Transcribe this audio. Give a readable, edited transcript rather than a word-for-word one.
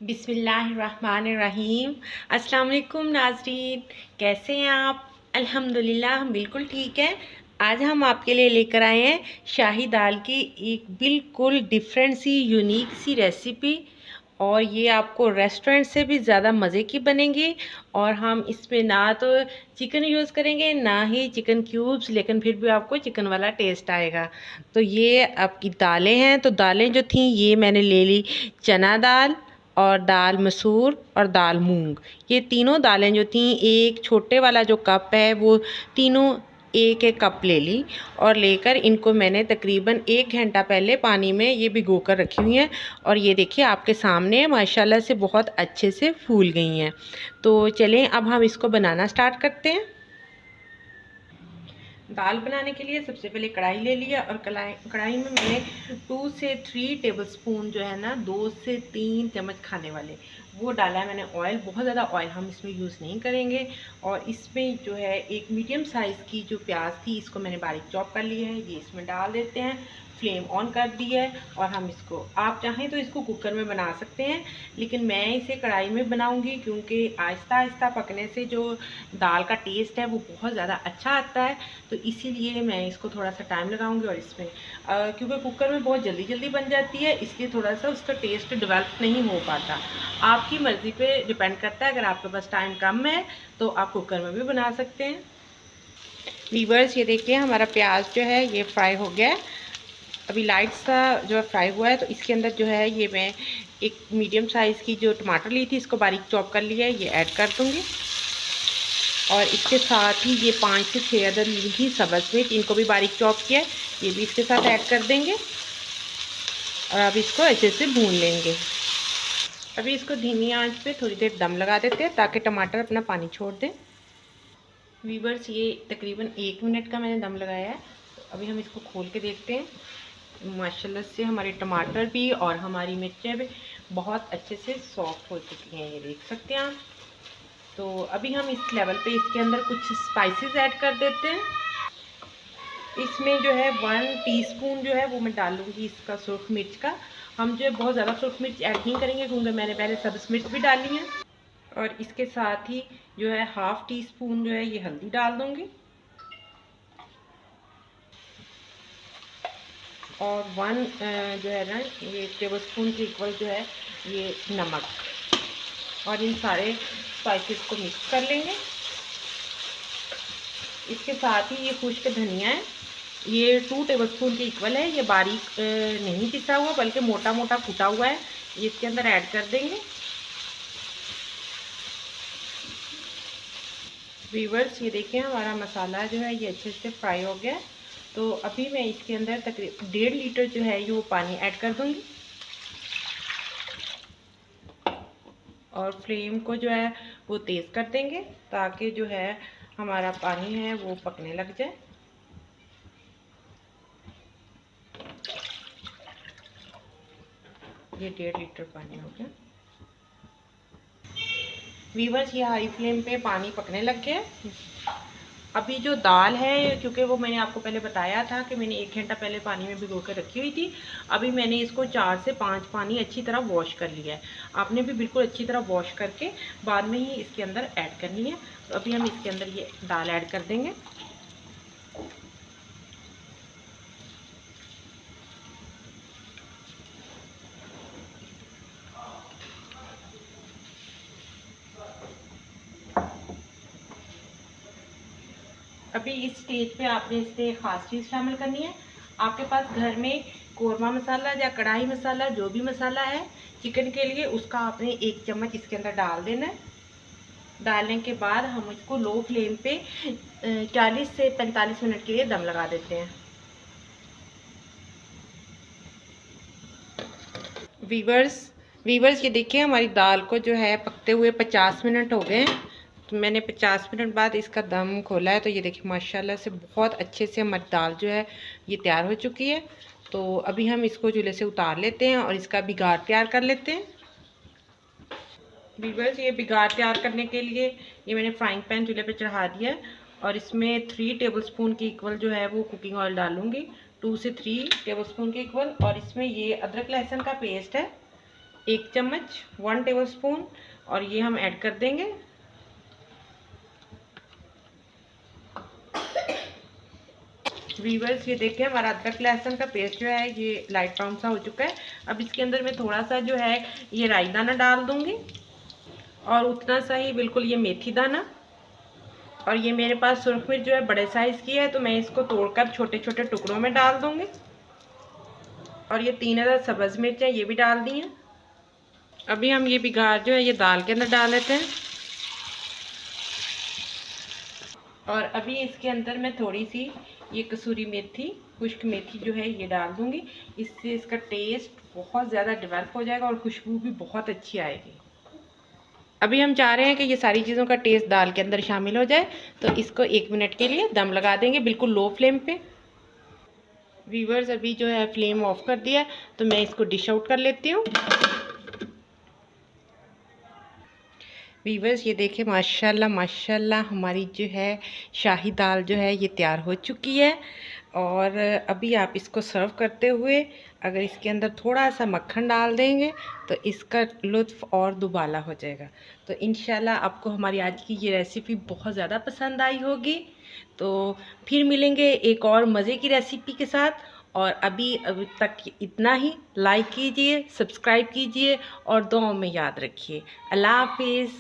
बिस्मिल्लाहिर्रहमानिर्रहीम। अस्सलाम वालेकुम नाज़रीन, कैसे हैं आप? अल्हम्दुलिल्लाह हम बिल्कुल ठीक हैं। आज हम आपके लिए लेकर आए हैं शाही दाल की एक बिल्कुल डिफरेंट सी यूनिक सी रेसिपी, और ये आपको रेस्टोरेंट से भी ज़्यादा मज़े की बनेगी। और हम इसमें ना तो चिकन यूज़ करेंगे ना ही चिकन क्यूब्स, लेकिन फिर भी आपको चिकन वाला टेस्ट आएगा। तो ये आपकी दालें हैं, तो दालें जो थी ये मैंने ले ली चना दाल और दाल मसूर और दाल मूंग। ये तीनों दालें जो थी, एक छोटे वाला जो कप है वो तीनों एक एक कप ले ली, और लेकर इनको मैंने तकरीबन 1 घंटा पहले पानी में ये भिगो कर रखी हुई हैं। और ये देखिए आपके सामने माशाल्लाह से बहुत अच्छे से फूल गई हैं। तो चलें अब हम इसको बनाना स्टार्ट करते हैं। दाल बनाने के लिए सबसे पहले कढ़ाई ले लिया, और कढ़ाई में मैंने 2 से 3 टेबलस्पून जो है ना, 2 से 3 चम्मच खाने वाले वो डाला है मैंने ऑयल। बहुत ज़्यादा ऑयल हम इसमें यूज़ नहीं करेंगे। और इसमें जो है एक मीडियम साइज़ की जो प्याज थी, इसको मैंने बारीक चॉप कर लिया है, ये इसमें डाल देते हैं। फ्लेम ऑन कर दी है, और हम इसको, आप चाहें तो इसको कुकर में बना सकते हैं, लेकिन मैं इसे कढ़ाई में बनाऊंगी, क्योंकि आहिस्ता आहिस्ता पकने से जो दाल का टेस्ट है वो बहुत ज़्यादा अच्छा आता है। तो इसीलिए मैं इसको थोड़ा सा टाइम लगाऊंगी। और इसमें क्योंकि कुकर में बहुत जल्दी जल्दी बन जाती है, इसलिए थोड़ा सा उसका टेस्ट डेवलप नहीं हो पाता। आपकी मर्ज़ी पे डिपेंड करता है, अगर आपके पास टाइम कम है तो आप कुकर में भी बना सकते हैं। वीवर्स, ये देखिए हमारा प्याज जो है ये फ्राई हो गया है, अभी लाइट सा जो है फ्राई हुआ है। तो इसके अंदर जो है ये मैं एक मीडियम साइज़ की जो टमाटर ली थी, इसको बारीक चॉप कर लिया है, ये ऐड कर दूँगी। और इसके साथ ही ये 5 से 6 अदर ली थी सब्ज़ मिर्च, इनको भी बारीक चॉप किया है, ये भी इसके साथ ऐड कर देंगे। और अब इसको अच्छे से भून लेंगे। अभी इसको धीमी आंच पे थोड़ी देर दम लगा देते हैं, ताकि टमाटर अपना पानी छोड़ दें। वीवर्स, ये तकरीबन 1 मिनट का मैंने दम लगाया है। तो अभी हम इसको खोल के देखते हैं। माशाल्लाह से हमारे टमाटर भी और हमारी मिर्चें भी बहुत अच्छे से सॉफ्ट हो चुकी हैं, ये देख सकते हैं आप। तो अभी हम इस लेवल पे इसके अंदर कुछ स्पाइसेस ऐड कर देते हैं। इसमें जो है 1 टीस्पून जो है वो मैं डालूँगी इसका सुरख मिर्च का। हम जो है बहुत ज़्यादा सुरख मिर्च ऐड नहीं करेंगे, क्योंकि मैंने पहले सब्ज़ मिर्च भी डाली है। और इसके साथ ही जो है 1/2 टीस्पून जो है ये हल्दी डाल दूँगी, और 1 जो है ना ये टेबलस्पून के इक्वल जो है ये नमक। और इन सारे स्पाइसेस को मिक्स कर लेंगे। इसके साथ ही ये खुश्क धनिया है, ये 2 टेबलस्पून के इक्वल है, ये बारीक नहीं पिसा हुआ बल्कि मोटा मोटा कूटा हुआ है, ये इसके अंदर ऐड कर देंगे। वीवर्स, ये देखिए हमारा मसाला जो है ये अच्छे से फ्राई हो गया है। तो अभी मैं इसके अंदर तकरीबन 1.5 लीटर जो है ये वो पानी ऐड कर दूंगी, और फ्लेम को जो है वो तेज़ कर देंगे, ताकि जो है हमारा पानी है वो पकने लग जाए। ये 1.5 लीटर पानी हो गया। वीवर्स, ये हाई फ्लेम पे पानी पकने लग गया है। अभी जो दाल है, क्योंकि वो मैंने आपको पहले बताया था कि मैंने 1 घंटा पहले पानी में भिगो कर रखी हुई थी, अभी मैंने इसको 4 से 5 पानी अच्छी तरह वॉश कर लिया है। आपने भी बिल्कुल अच्छी तरह वॉश करके बाद में ही इसके अंदर ऐड करनी है। तो अभी हम इसके अंदर ये दाल ऐड कर देंगे। अभी इस स्टेज पे आपने इससे एक ख़ास चीज़ शामिल करनी है। आपके पास घर में कोरमा मसाला या कढ़ाई मसाला, जो भी मसाला है चिकन के लिए, उसका आपने 1 चम्मच इसके अंदर डाल देना है। डालने के बाद हम इसको लो फ्लेम पे 40 से 45 मिनट के लिए दम लगा देते हैं। वीवर्स वीवर्स, ये देखिए हमारी दाल को जो है पकते हुए 50 मिनट हो गए हैं। तो मैंने 50 मिनट बाद इसका दम खोला है, तो ये देखिए माशाल्लाह से बहुत अच्छे से हमारी दाल जो है ये तैयार हो चुकी है। तो अभी हम इसको चूल्हे से उतार लेते हैं और इसका बिगाड़ तैयार कर लेते हैं। वीवर्स, ये बिगाड़ तैयार करने के लिए ये मैंने फ्राइंग पैन चूल्हे पे चढ़ा दिया है, और इसमें 3 टेबलस्पून के इक्वल जो है वो कुकिंग ऑयल डालूंगी, 2 से 3 टेबलस्पून के इक्वल। और इसमें ये अदरक लहसुन का पेस्ट है, 1 चम्मच 1 टेबलस्पून, और ये हम ऐड कर देंगे। व्यूअर्स ये देखिए हमारा अदरक लहसुन का पेस्ट जो है ये लाइट ब्राउन सा हो चुका है। अब इसके अंदर मैं थोड़ा सा जो है ये राई दाना डाल दूंगी, और उतना सा ही बिल्कुल ये मेथी दाना। और ये मेरे पास सुरख मिर्च जो है बड़े साइज़ की है, तो मैं इसको तोड़कर छोटे छोटे टुकड़ों में डाल दूंगी। और ये 3 अदद सब्ज़ मिर्च है, ये भी डाल दी हैं। अभी हम ये बिगाड़ जो है ये दाल के अंदर डाल लेते हैं। और अभी इसके अंदर मैं थोड़ी सी ये कसूरी मेथी, खुश्क मेथी जो है ये डाल दूंगी। इससे इसका टेस्ट बहुत ज़्यादा डेवलप हो जाएगा और खुशबू भी बहुत अच्छी आएगी। अभी हम चाह रहे हैं कि ये सारी चीज़ों का टेस्ट दाल के अंदर शामिल हो जाए, तो इसको 1 मिनट के लिए दम लगा देंगे बिल्कुल लो फ्लेम पे। व्यूअर्स अभी जो है फ्लेम ऑफ कर दिया, तो मैं इसको डिश आउट कर लेती हूँ। व्यूअर्स ये देखिए माशाल्लाह माशाल्लाह हमारी जो है शाही दाल जो है ये तैयार हो चुकी है। और अभी आप इसको सर्व करते हुए अगर इसके अंदर थोड़ा सा मक्खन डाल देंगे तो इसका लुत्फ़ और दुबाला हो जाएगा। तो इंशाल्लाह आपको हमारी आज की ये रेसिपी बहुत ज़्यादा पसंद आई होगी। तो फिर मिलेंगे एक और मज़े की रेसिपी के साथ। और अभी तक इतना ही। लाइक कीजिए, सब्सक्राइब कीजिए और दुआओं में याद रखिए। अल्लाह हाफिज़।